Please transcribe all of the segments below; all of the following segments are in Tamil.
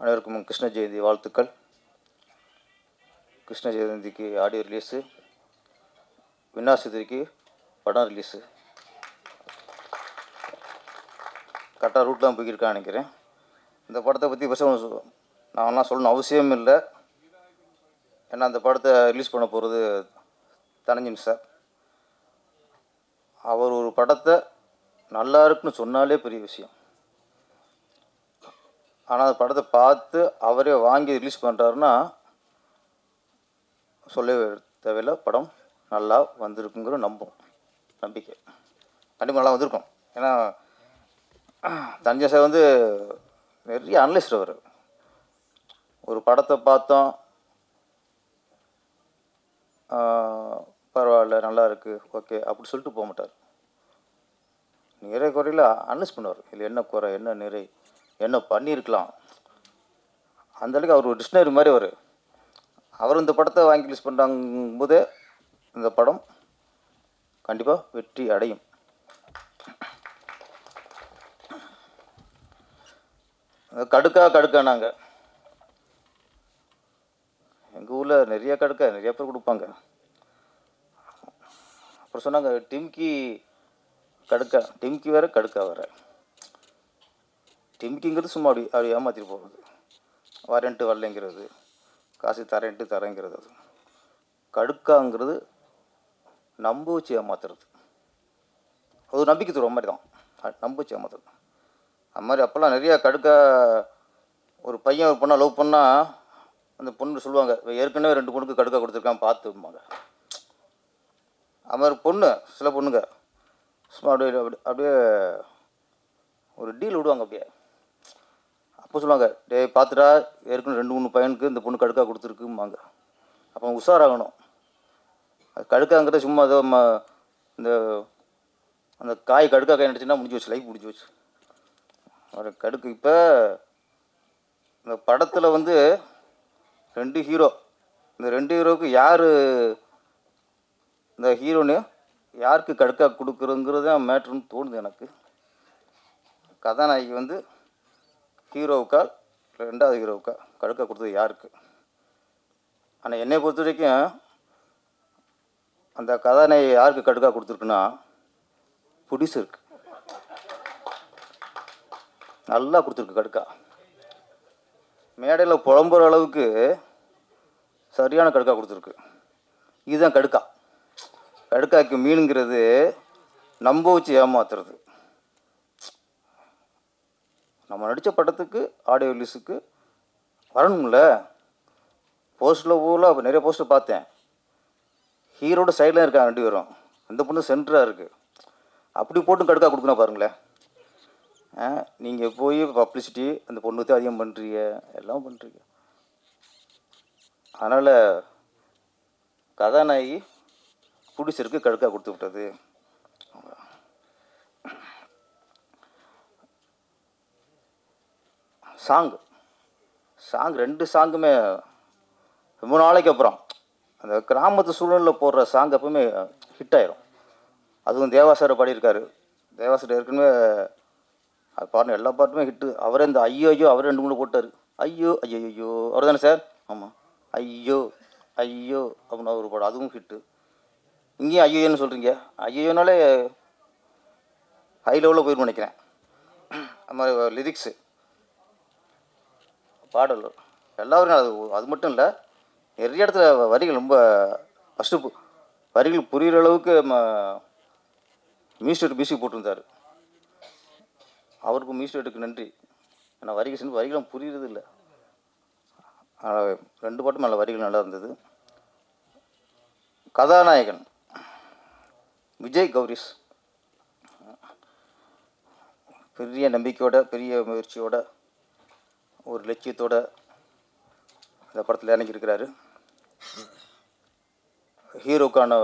அனைவருக்கும் கிருஷ்ண ஜெயந்தி வாழ்த்துக்கள். கிருஷ்ண ஜெயந்திக்கு ஆடியோ ரிலீஸு, விநாசதிக்கு படம் ரிலீஸு. கரெக்டாக ரூட்லாம் போய்க்கிருக்கான்னு நினைக்கிறேன். இந்த படத்தை பற்றி பெருசாக நான்லாம் சொல்லணும் அவசியம் இல்லை. ஏன்னா அந்த படத்தை ரிலீஸ் பண்ண போகிறது தனஞ்சின் சார். அவர் ஒரு படத்தை நல்லா இருக்குன்னு சொன்னாலே பெரிய விஷயம். ஆனால் அந்த படத்தை பார்த்து அவரே வாங்கி ரிலீஸ் பண்ணுறாருன்னா சொல்லவே தேவையில்லை. படம் நல்லா வந்திருக்குங்கிற நம்பிக்கை கண்டிப்பாக நல்லா வந்திருக்கும். ஏன்னா தஞ்சை சார் வந்து நிறைய அனலிஸ்ட். அவர் ஒரு படத்தை பார்த்தோம், பரவாயில்ல நல்லா இருக்குது ஓகே அப்படி சொல்லிட்டு போக மாட்டார். நிறைய குறையில் அனலைஸ் பண்ணுவார். இல்லை என்ன குறை, என்ன நிறை, என்ன பண்ணியிருக்கலாம். அந்தளவுக்கு அவர் ஒரு டிக்ஷனரி மாதிரி. அவர் இந்த படத்தை வாங்கி ரிலீஸ் பண்ணுறாங்க போதே இந்த படம் கண்டிப்பாக வெற்றி அடையும். கடுக்கானாங்க எங்கள் ஊரில் நிறைய நிறைய பேர் கொடுப்பாங்க. அப்புறம் சொன்னாங்க டிம்கி வேறு கடுக்கா வேறு. டிம்கிங்கிறது சும்மா அப்படி ஏமாற்றிட்டு போகிறது, வரேன்ட்டு வரலைங்கிறது, காசு தரேங்கிறது. அது கடுக்காங்கிறது நம்ப வச்சு ஏமாத்துறது. அது நம்பிக்கை தருவ மாதிரி தான், நம்ப வச்சு ஏமாத்துறது. அது மாதிரி அப்போல்லாம் நிறையா ஒரு பையன் ஒரு பொண்ணை லவ் பண்ணால் அந்த பொண்ணு சொல்லுவாங்க ஏற்கனவே 2 பொண்ணுக்கு கடுக்கா கொடுத்துருக்கான் பார்த்துப்பாங்க. அது மாதிரி சில பொண்ணுங்க சும்மா அப்படியே ஒரு டீல் விடுவாங்க. அப்படியே அப்போ சொல்லுவாங்க பார்த்துட்டா ஏற்கனவே 2-3 பையனுக்கு இந்த பொண்ணு கடுக்கா கொடுத்துருக்கும்பாங்க. அப்போ உஷாராகணும். அது கடுக்காங்கிறத சும்மா ஏதோ இந்த அந்த கடுக்கா காய் நடிச்சுன்னா முடிஞ்சு வச்சு, லைஃப் முடிஞ்சு வச்சு. கடுக்கு இப்போ இந்த படத்தில் வந்து 2 ஹீரோ. இந்த 2 ஹீரோவுக்கு யார் இந்த ஹீரோன்னு யாருக்கு கடுக்கா கொடுக்குறதுங்கிறது தான் மேட்ருன்னு தோணுது எனக்கு. கதாநாயகி வந்து ஹீரோவுக்கா 2வது ஹீரோவுக்கா கடுக்கா கொடுத்தது யாருக்கு? ஆனால் என்னை பொறுத்த வரைக்கும் அந்த கதாநாயகி யாருக்கு கடுக்கா கொடுத்துருக்குன்னா ப்ரொடியூசருக்கு நல்லா கொடுத்துருக்கு. கடுக்கா மேடையில் புலம்புற அளவுக்கு சரியான கடுக்கா கொடுத்துருக்கு. இதுதான் கடுக்காக்கு மீனுங்கிறது நம்ப வச்சு ஏமாத்துறது. நம்ம நடித்த படத்துக்கு ஆடியோ ரிலீஸுக்கு வரணும்ல. போஸ்டரில் ஊரில் நிறைய போஸ்டர் பார்த்தேன். ஹீரோட சைடில் இருக்காங்க 2 பேரும், அந்த பொண்ணு சென்டராக இருக்குது. அப்படி போட்டு கடுக்கா கொடுக்கணும் பாருங்களேன். நீங்கள் போய் பப்ளிசிட்டி அந்த பொண்ணுக்கு அதிகம் பண்ணுறீங்க, எல்லாம் பண்ணுறீங்க. அதனால் கதாநாயகி ப்ரொடியூசருக்கு கடுக்கா கொடுத்து விட்டது. சாங் 2 சாங்குமே ரொம்ப நாளைக்கு அப்புறம் அந்த கிராமத்து சூழலில் போடுற சாங் எப்பவுமே ஹிட் ஆயிரும். அதுவும் தேவாசாரை பாடியிருக்காரு. தேவாசார் ஏற்கனவே அது பாருங்கள் எல்லா பாட்டுமே ஹிட்டு. அவரே இந்த ஐயோ அவரே 2-3 போட்டார். ஐயோ அவர் தானே சார்? ஆமாம். ஐயோ அப்படின்னு ஒரு பாடம், அதுவும் ஹிட்டு. இங்கேயும் ஐயோன்னு சொல்கிறீங்க. ஐயோனாலே ஹை லெவலில் போயிடும் நினைக்கிறேன். அது மாதிரி லிரிக்ஸு பாடல் எல்லாரும் அது மட்டும் இல்லை, நிறைய இடத்துல வரிகள் ரொம்ப ஃபஸ்ட்டு வரிகள் புரிகிற அளவுக்கு மியூசிக் போட்டிருந்தார். அவருக்கும் மியூசிக்கு நன்றி. ஏன்னா வரிகளும் புரிகிறது இல்லை. 2 பாட்டும் நல்ல வரிகள் நல்லா இருந்தது. கதாநாயகன் விஜய் கௌரிஷ் பெரிய நம்பிக்கையோட, பெரிய முயற்சியோட, ஒரு லட்சியத்தோட இந்த படத்தில் இறங்கியிருக்கிறாரு. ஹீரோக்கான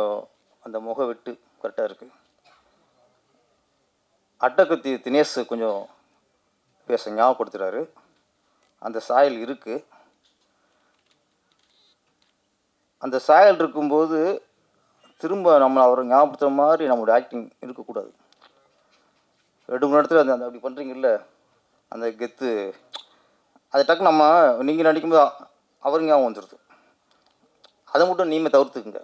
அந்த முக வெட்டு கரெக்டாக இருக்குது. அட்டகத்தி தினேஷ் கொஞ்சம் பேச ஞாபகப்படுத்துகிறாரு. அந்த சாயல் இருக்குது. அந்த சாயல் இருக்கும்போது திரும்ப நம்ம அவரை ஞாபகப்படுத்துகிற மாதிரி நம்மளோட ஆக்டிங் இருக்கக்கூடாது. 2 மணி நேரத்தில் அந்த அப்படி பண்ணுறீங்கல்ல, அந்த கெத்து அது டக்கு நம்ம நீங்கள் நடிக்கும்போது அவருக்கு ஞாபகம் வந்துடுது. அதை மட்டும் நீங்கள் தவிர்த்துக்குங்க.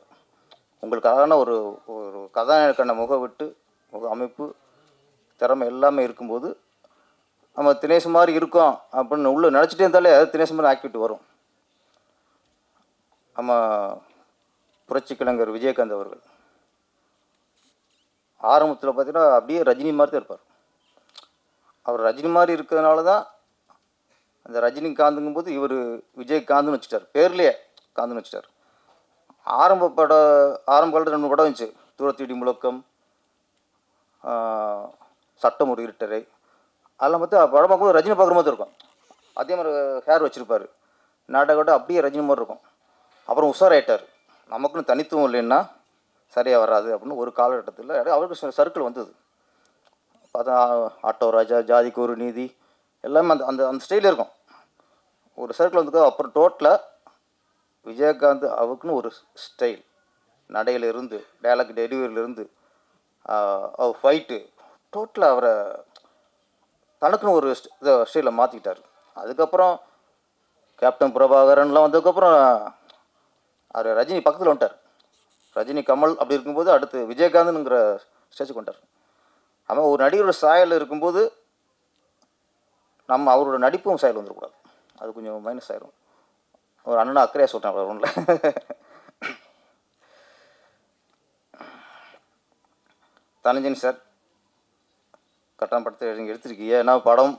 உங்களுக்கான ஒரு ஒரு கதாநாயகனுக்கான முக அமைப்பு, திறமை எல்லாமே இருக்கும்போது நம்ம தினேஷ் மாதிரி இருக்கோம் அப்படின்னு உள்ளே நினச்சிட்டே இருந்தாலே அது தினேஷ் மாதிரி ஆக்டிவிட்டி வரும். நம்ம புரட்சி கலைஞர் விஜயகாந்த் அவர்கள் ஆரம்பத்தில் பார்த்தீங்கன்னா அப்படியே ரஜினி மாதிரி தான் இருப்பார். அவர் ரஜினி மாதிரி இருக்கிறதுனால தான் அந்த ரஜினிகாந்துங்கும் போது இவர் விஜயகாந்த்னு வச்சுட்டார், பேர்லேயே காந்துன்னு வச்சுட்டார். ஆரம்ப காலத்தில் 2 படம் இருந்துச்சு, தூரத்தீடி முழக்கம், சட்டம் ஒரு இருட்டரை. அதெல்லாம் பார்த்து படம் பார்க்கும்போது ரஜினி பார்க்குற மாதிரி இருக்கும். அதே மாதிரி ஹேர் வச்சுருப்பார், நாடகம் அப்படியே ரஜினி மாதிரி இருக்கும். அப்புறம் உஷாராயிட்டார், நமக்குன்னு தனித்துவம் இல்லைன்னா சரியாக வராது அப்படின்னு ஒரு காலகட்டத்தில் அவருக்கு சர்க்கிள் வந்தது. பார்த்தா ஆட்டோ ராஜா, ஜாதிக்கு ஒரு நீதி, எல்லாமே அந்த அந்த அந்த ஸ்டைலில் இருக்கும். ஒரு சர்க்கிள் வந்தது. அப்புறம் டோட்டலாக விஜயகாந்த் அவருக்குன்னு ஒரு ஸ்டைல், நடையிலிருந்து டைலாக் டெலிவரியிலிருந்து அவர் ஃபைட்டு, டோட்டலாக அவரை தனக்குன்னு ஒரு ஸ்டைலில் மாற்றிக்கிட்டார். அதுக்கப்புறம் கேப்டன் பிரபாகரன்லாம் வந்ததுக்கப்புறம் அவர் ரஜினி பக்கத்தில் வந்துட்டார். ரஜினி கமல் அப்படி இருக்கும்போது அடுத்து விஜயகாந்த்ங்கிற ஸ்டேஜுக்கு வந்துட்டார். ஆமாம், ஒரு நடிகரோட சாயல் இருக்கும்போது நம்ம அவரோட நடிப்பும் சாயல் வந்துடக்கூடாது, அது கொஞ்சம் மைனஸ் ஆயிரும். ஒரு அண்ணனா அக்கறையாக சொல்கிறேன் ஒன்றில். தனஞ்சன் சார் கட்டான படத்தை எடுத்திருக்கீங்க. ஏன்னா படம்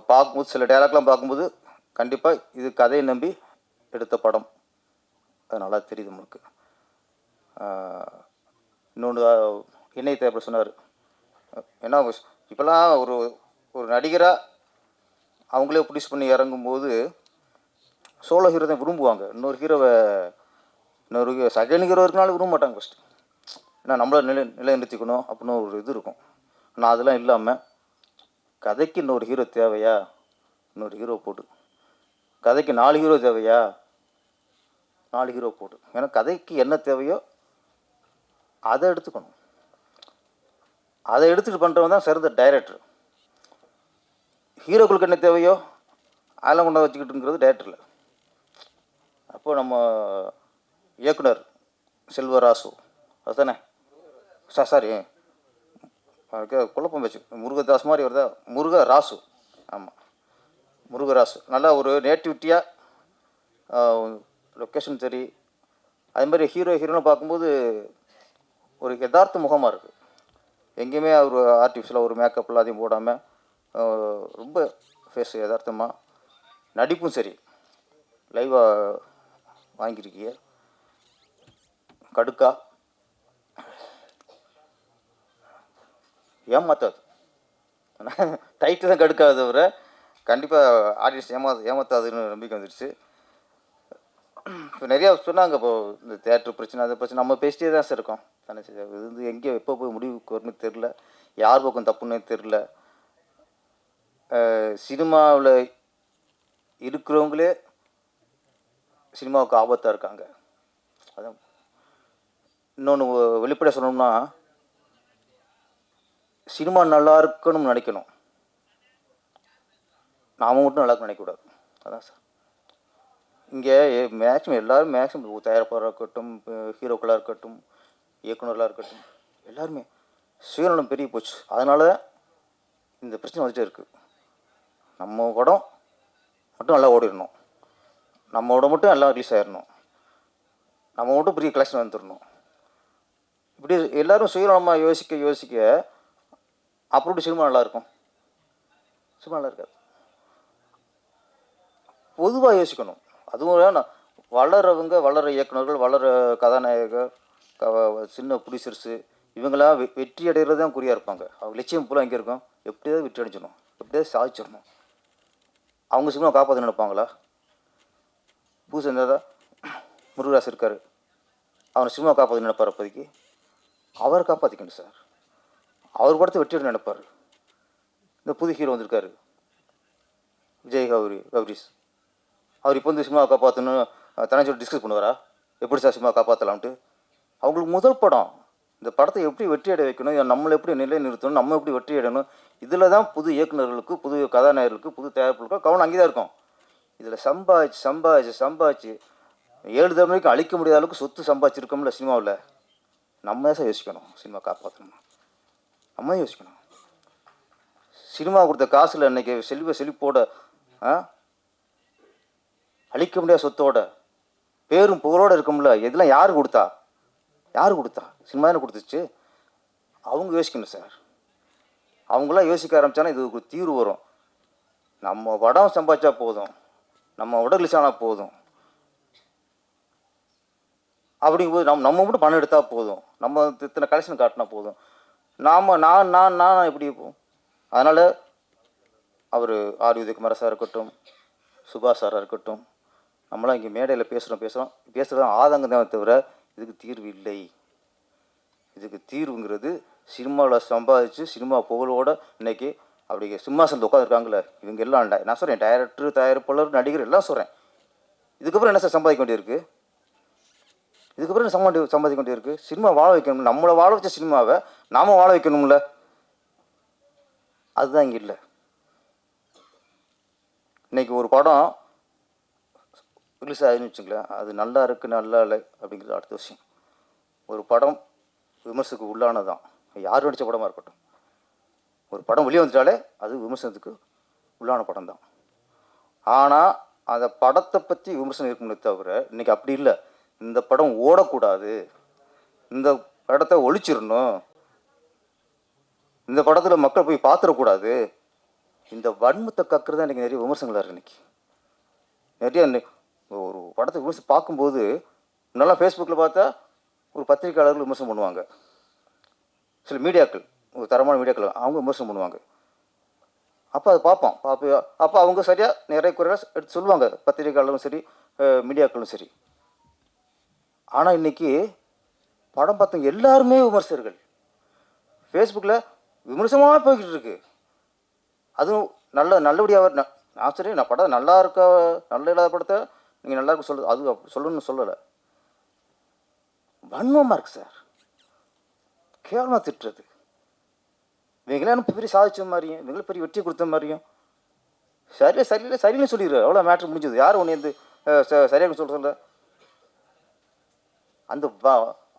பார்க்கும்போது சில டைலாக்லாம் பார்க்கும்போது கண்டிப்பாக இது கதையை நம்பி எடுத்த படம், அது நல்லா தெரியுது உங்களுக்கு. இன்னொன்று இணை தேவைப்பட சொன்னார். ஏன்னா இப்போல்லாம் ஒரு ஒரு நடிகராக அவங்களே ப்ரொடியூஸ் பண்ணி இறங்கும்போது சோலோ ஹீரோ தான் விரும்புவாங்க. இன்னொரு செகண்ட் ஹீரோ இருக்கனாலும் விரும்ப மாட்டாங்க ஃபஸ்ட்டு. ஏன்னா நம்மள நிலைநிறுத்திக்கணும் அப்படின்னு ஒரு இது இருக்கும். ஆனால் அதெல்லாம் இல்லாமல் கதைக்கு இன்னொரு ஹீரோ தேவையா, இன்னொரு ஹீரோ போட்டு. கதைக்கு 4 ஹீரோ தேவையா, 4 ஹீரோ போட்டு. ஏன்னா கதைக்கு என்ன தேவையோ அதை எடுத்துக்கணும். அதை எடுத்துகிட்டு பண்ணுறவங்க தான் சிறந்த டைரக்டர். ஹீரோக்களுக்கு என்ன தேவையோ அதெல்லாம் கொண்டு வச்சுக்கிட்டுங்கிறது டைரக்டரில். அப்போது நம்ம இயக்குனர் செல்வராசு அதுதானே சாரி குழப்பம் வச்சு முருகதாஸ் மாதிரி வருதா, முருகராசு. ஆமாம், முருகராசு நல்லா ஒரு நேட்டிவிட்டியாக, லொக்கேஷன் சரி, அது மாதிரி ஹீரோன்னு பார்க்கும்போது ஒரு யதார்த்த முகமாக இருக்குது. எங்கேயுமே அவர் ஆர்டிஃபிஷியலாக ஒரு மேக்கப் எல்லாத்தையும் போடாமல் ரொம்ப ஃபேஸ் யதார்த்தமாக, நடிப்பும் சரி லைவாக வாங்கியிருக்கீங்க. கடுக்கா ஏமாத்தாது, டைட்டு தான் கடுக்காது தவிர கண்டிப்பாக ஆடியன்ஸ் ஏமாத்தாதுன்னு நம்பிக்கை வந்துடுச்சு. இப்போ நிறையா சொன்னாங்க, இப்போது இந்த தேட்டர் பிரச்சனை, அது பிரச்சனை, நம்ம பேசிட்டே தான் சார் இருக்கோம் தானே சார். இது வந்து எங்கே எப்போ போய் முடிவுக்கு வரும்னு தெரில, யார் பக்கம் தப்புன்னே தெரில. சினிமாவில் இருக்கிறவங்களே சினிமாவுக்கு ஆபத்தாக இருக்காங்க. அதான் இன்னொன்று வெளிப்படையாக சொல்லணும்னா, சினிமா நல்லா இருக்கணும்னு நினைக்கணும், நாம் மட்டும் நல்லா இருக்குன்னு நினைக்கக்கூடாது. அதான் சார் இங்கே மேக்ஸிமம் தயாரிப்பாளராக இருக்கட்டும், ஹீரோக்களாக இருக்கட்டும், இயக்குநர்களாக இருக்கட்டும், எல்லாருமே சுயநலம் பெரிய போச்சு. அதனால இந்த பிரச்சனை வந்துகிட்டே இருக்குது. நம்ம படம் மட்டும் நல்லா ஓடிடணும், நம்மளோட மட்டும் எல்லாம் ரிலீஸ் ஆகிடணும், நம்ம மட்டும் பெரிய கலெக்ஷன் வந்துடணும். இப்படி எல்லோரும் சுயநலமாக யோசிக்க அப்படி சினிமா நல்லாயிருக்கும்? சினிமா நல்லா இருக்காது. பொதுவாக யோசிக்கணும். அதுவும் வளர இயக்குநர்கள், வளர கதாநாயகர், சின்ன ப்ரொடியூசர்ஸு, இவங்களாம் வெற்றி அடைகிறது தான் குறியாக இருப்பாங்க. அவங்க லட்சியம் பூரா எங்கே இருக்கும், எப்படியாவது வெற்றி அடைஞ்சிடணும், எப்படியாவது சாதிச்சிடணும். அவங்க சினிமா காப்பாற்ற நினைப்பாங்களா? புதுசு இருந்தால் முருகராசு இருக்கார், அவனை சினிமா காப்பாற்ற நினைப்பார். அப்போதைக்கு அவரை காப்பாற்றிக்கணும் சார். அவர் படத்தை வெற்றி அடைய நினைப்பார். இந்த புது ஹீரோ வந்திருக்காரு விஜய் கௌரிஸ், அவர் இப்போ வந்து சினிமாவை காப்பாற்றணும் தனியாக டிஸ்கஸ் பண்ணுவாரா, எப்படி சார் சினிமா காப்பாற்றலாம்ட்டு? அவங்களுக்கு முதல் படம் இந்த படத்தை எப்படி வெற்றி அடைய வைக்கணும், நம்மளை எப்படி நிலை நிறுத்தணும், நம்ம எப்படி வெற்றி அடையணும், இதில் தான் புது இயக்குநர்களுக்கு, புது கதாநாயகர்களுக்கு, புது தயாரிப்புகளுக்கு கவனம் அங்கே தான் இருக்கும். இதில் சம்பாதிச்சு 7 தலைமுறைக்கு அழிக்க முடியாத அளவுக்கு சொத்து சம்பாதிச்சிருக்கோம்ல சினிமாவில். நம்ம தான் சார் யோசிக்கணும், சினிமா காப்பாற்றணும். நம்ம தான் யோசிக்கணும். சினிமா கொடுத்த காசில் இன்றைக்கி செழிப்போட அழிக்க முடியாத சொத்தோட பேரும் புகழோடு இருக்கும்ல, இதெல்லாம் யார் கொடுத்தா? சினிமா தானே கொடுத்துச்சு. அவங்க யோசிக்கணும் சார். அவங்களாம் யோசிக்க ஆரம்பித்தானா இதுக்கு ஒரு தீர்வு வரும். நம்ம படம் சம்பாதிச்சா போதும், நம்ம உடல் ஆனால் போதும், அப்படிங்கும்போது நம்ம மட்டும் பணம் எடுத்தால் போதும், நம்ம இத்தனை கலெக்ஷன் காட்டினா போதும், நான் எப்படி இருப்போம். அதனால் அவர் ஆர் உதயகுமார் சார் இருக்கட்டும், சுபாஷ் சாராக இருக்கட்டும், நம்மளாம் இங்கே மேடையில் பேசுகிறது ஆதங்கம் தான் தவிர இதுக்கு தீர்வு இல்லை. இதுக்கு தீர்வுங்கிறது சினிமாவில் சம்பாதிச்சு சினிமா புகழோடு இன்றைக்கி அப்படி சிம்மாசனத்தில் உட்காந்துருக்காங்களே இவங்க எல்லாம். நான் சொல்கிறேன், டைரக்டர், தயாரிப்பாளர், நடிகர் எல்லாம் சொல்கிறேன். இதுக்கப்புறம் என்ன சார் சம்பாதிக்க வேண்டியிருக்கு? இதுக்கப்புறம் சம்பாதிக்க வேண்டியிருக்கு? சினிமா வாழ வைக்கணும். நம்மளை வாழ வச்ச சினிமாவை நாம் வாழ வைக்கணும்ல. அதுதான் இங்கே இல்லை. இன்றைக்கி ஒரு படம் ரிலீஸ் ஆகுதுன்னு வச்சுங்களேன், அது நல்லா இருக்குது நல்லா இல்லை அப்படிங்கிறது அடுத்த விஷயம். ஒரு படம் விமர்சனத்துக்கு உள்ளானது தான், யார் நடித்த படமாக இருக்கட்டும். ஒரு படம் வெளியே வந்துட்டாலே அது விமர்சனத்துக்கு உள்ளான படம் தான். ஆனால் அந்த படத்தை பற்றி விமர்சனம் இருக்குமே தவிர இன்றைக்கி அப்படி இல்லை. இந்த படம் ஓடக்கூடாது, இந்த படத்தை ஒழிச்சிடணும், இந்த படத்தில் மக்கள் போய் பார்த்துடக்கூடாது, இந்த வன்மத்தை கக்குறது தான் இன்றைக்கி நிறைய விமர்சனங்களாக இருக்குது. இன்றைக்கி நிறைய ஒரு படத்தை விமர்சனம் பார்க்கும்போது நல்லா ஃபேஸ்புக்கில் பார்த்தா ஒரு பத்திரிகையாளர்கள் விமர்சனம் பண்ணுவாங்க, சில மீடியாக்கள், ஒரு தரமான மீடியாக்கள் அவங்க விமர்சனம் பண்ணுவாங்க. அப்போ அதை பார்ப்போம். அப்போ அவங்க சரியாக நிறைய குறையாக எடுத்து சொல்லுவாங்க, பத்திரிகையாளரும் சரி மீடியாக்களும் சரி. ஆனால் இன்றைக்கி படம் பார்த்தவங்க எல்லாருமே விமர்சகர்கள். ஃபேஸ்புக்கில் விமர்சனமாக போய்கிட்டு இருக்கு. அதுவும் நல்லபடியாக நான் சரி, நான் படம் நல்லா இருக்கா நல்ல இல்லாத படத்தை நீங்கள் நல்லா இருக்கு சொல்லுது, அது சொல்லணும்னு சொல்லலை. வன்மமாக இருக்குது சார், கேவலமாக திட்டுறது. இவங்களாம் பெரிய சாதிச்ச மாதிரியும் இவங்களும் பெரிய வெற்றி கொடுத்த மாதிரியும் சரியில்லை சொல்லிடுற எவ்வளோ மேட்ரு முடிஞ்சது. யார் ஒன்று வந்து சரியாக சொல்ல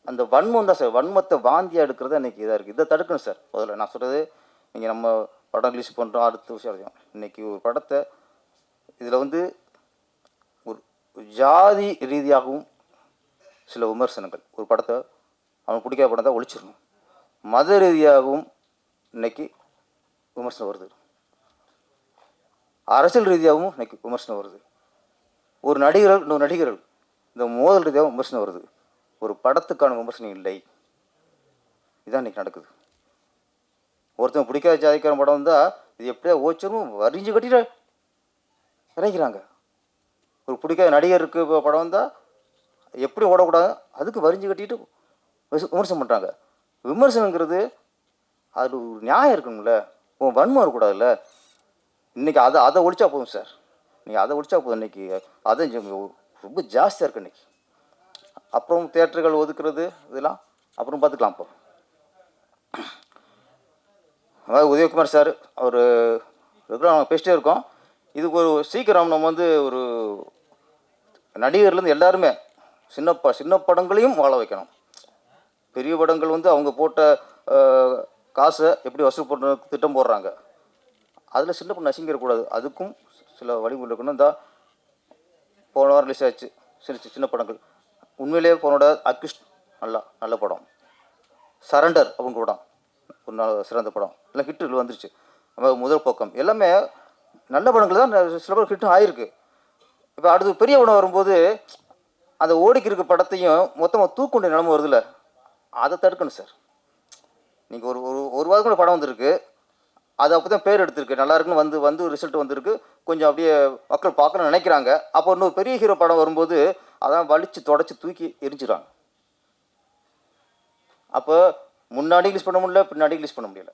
அந்த வன்மம் தான் சார். வன்மத்தை வாந்தியாக எடுக்கிறது அன்றைக்கி இதாக இருக்குது. இதை தடுக்கணும் சார். முதல்ல நான் சொல்கிறது, நீங்கள் நம்ம படம் ரிலீஸ் பண்ணுறோம், அடுத்த விஷயம் இன்றைக்கி ஒரு படத்தை இதில் வந்து ஒரு ஜாதி ரீதியாகவும் சில விமர்சனங்கள், ஒரு படத்தை அவனுக்கு பிடிக்காத படம் தான் ஒழிச்சிடணும். மத ரீதியாகவும் இன்றைக்கி விமர்சனம் வருது, அரசியல் ரீதியாகவும் இன்றைக்கி விமர்சனம் வருது, ஒரு நடிகர்கள் இன்னொரு நடிகர்கள் இந்த மோதல் ரீதியாகவும் விமர்சனம் வருது. ஒரு படத்துக்கான விமர்சனம் இல்லை. இதுதான் இன்றைக்கி நடக்குது. ஒருத்தன் பிடிக்காத ஜாதிக்கார படம் வந்தால் இது எப்படியா ஓச்சரும் வரிஞ்சு கட்டிட்டு இறங்கிறாங்க. ஒரு பிடிக்காத நடிகருக்கு படம் வந்தால் எப்படி ஓடக்கூடாது அதுக்கு வரிஞ்சு கட்டிட்டு விமர்சனம் பண்ணுறாங்க. விமர்சனங்கிறது அது ஒரு நியாயம் இருக்கணும்ல, வன்மம் இருக்கக்கூடாதுல்ல. இன்றைக்கி அதை ஒழிச்சா போதும் சார். நீங்கள் அதை ஒழிச்சா போதும். இன்றைக்கி அதை ரொம்ப ஜாஸ்தியாக இருக்குது இன்றைக்கி. அப்புறம் தியேட்டர்கள் ஒதுக்குறது இதெல்லாம் அப்புறம் பார்த்துக்கலாம். இப்போ அதாவது உதயகுமார் சார் அவர் ரெகுலராக நாங்கள் பேசிட்டே இருக்கோம். இதுக்கு ஒரு சீக்கிரம் நம்ம வந்து ஒரு நடிகர்லேருந்து எல்லாருமே சின்ன படங்களையும் வாழ வைக்கணும். பெரிய படங்கள் வந்து அவங்க போட்ட காசை எப்படி வசூல் பண்ணுற திட்டம் போடுறாங்க, அதில் சின்ன படம் நசிங்கிடக்கூடாது. அதுக்கும் சில வழிமுறை இருக்கணும். இந்த போன வாரம் ரிலீஸ் ஆச்சு சின்ன படங்கள். உண்மையிலேயே போனோட அக்யூஸ்ட் நல்ல படம். சரண்டர் அவங்க படம் ஒரு சிறந்த படம், எல்லாம் ஹிட்டு வந்துருச்சு. முதல் பக்கம் எல்லாமே நல்ல படங்கள் தான், சில படம் ஹிட்டும் ஆகிருக்கு. இப்போ அடுத்து பெரிய படம் வரும்போது அந்த ஓடிக்கு இருக்க படத்தையும் மொத்தமாக தூக்குண்ட நிலம வருதுல்ல, அதை தடுக்கணும் சார். நீங்கள் ஒரு வாரம் கூட படம் வந்திருக்கு, அது அப்போ தான் பேர் எடுத்திருக்கு, நல்லா இருக்குன்னு வந்து ரிசல்ட் வந்திருக்கு, கொஞ்சம் அப்படியே மக்கள் பார்க்கணும்னு நினைக்கிறாங்க. அப்போ இன்னும் பெரிய ஹீரோ படம் வரும்போது அதான் வலிச்சு தொடச்சி தூக்கி எரிஞ்சிடுறாங்க. அப்போ முன்னாடி ரிலீஸ் பண்ண முடியல, பின்னாடி ரிலீஸ் பண்ண முடியல.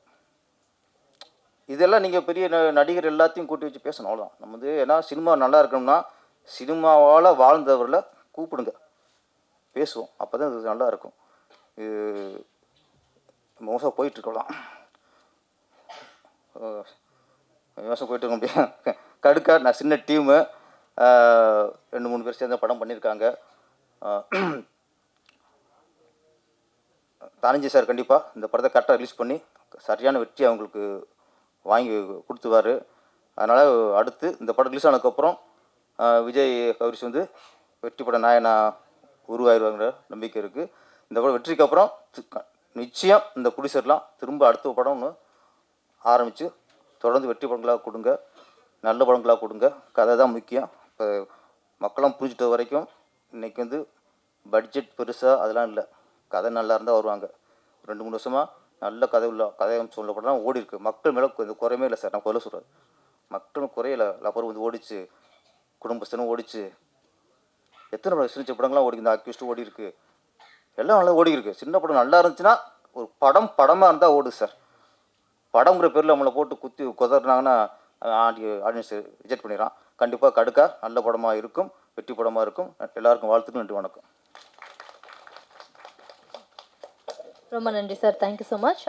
இதெல்லாம் நீங்கள் பெரிய நடிகர் எல்லாத்தையும் கூட்டி வச்சு பேசணும். அவ்வளோதான். நம்ம வந்து ஏன்னா சினிமா நல்லா இருக்கணும்னா சினிமாவால் வாழ்ந்தவர்களை கூப்பிடுங்க, பேசுவோம். அப்போ தான் இது நல்லா இருக்கும். மோசம் போயிட்டுருக்கலாம். மோசம் போயிட்டுருக்க முடியாது. கடுக்கா நான் சின்ன டீமு, 2-3 பேர் சேர்ந்து படம் பண்ணியிருக்காங்க. தானஞ்சி சார் கண்டிப்பாக இந்த படத்தை கரெக்டாக ரிலீஸ் பண்ணி சரியான வெற்றி அவங்களுக்கு வாங்கி கொடுத்துருவார். அதனால் அடுத்து இந்த படம் ரிலீஸ் ஆனதுக்கப்புறம் விஜய் கௌரிஷ் வந்து வெற்றி பட நாயனா உருவாயிருவாங்கிற நம்பிக்கை இருக்குது. இந்த படம் வெற்றிக்கு அப்புறம் நிச்சயம் இந்த ப்ரொடியூசர்லாம் திரும்ப அடுத்த படம்னு ஆரம்பித்து தொடர்ந்து வெற்றி படங்களாக கொடுங்க, நல்ல படங்களாக கொடுங்க. கதை தான் முக்கியம். இப்போ மக்களாம் புரிஞ்சிட்ட வரைக்கும் இன்றைக்கி வந்து பட்ஜெட் பெருசாக அதெல்லாம் இல்லை, கதை நல்லா இருந்தால் வருவாங்க. 2-3 வருஷமாக நல்ல கதை சொல்லப்படலாம் ஓடி இருக்குது. மக்கள் மேலே இந்த குறையுமே இல்லை சார். நான் சொல்ல சொல்கிறேன், மக்களும் குறையில. லப்பர் வந்து ஓடிச்சு, குடும்பஸ்தனும் ஓடிச்சு, எத்தனை படம் சிரிச்ச படங்கள்லாம் ஓடி, இந்த அக்யூஸ்ட் ஓடி இருக்கு, எல்லாம் நல்லா ஓடி இருக்கு. சின்ன படம் நல்லா இருந்துச்சுன்னா ஒரு படமாக இருந்தால் ஓடுது சார். படங்கிற பேரில் நம்மளை போட்டு குத்தி குதறினாங்கன்னா ஆடியன்ஸ் ரிஜெக்ட் பண்ணிடுறான். கண்டிப்பாக கடுக்கா நல்ல படமாக இருக்கும், வெற்றி படமாக இருக்கும். எல்லாருக்கும் வாழ்த்துக்கள். நன்றி, வணக்கம். ரொம்ப நன்றி சார். Thank you so much.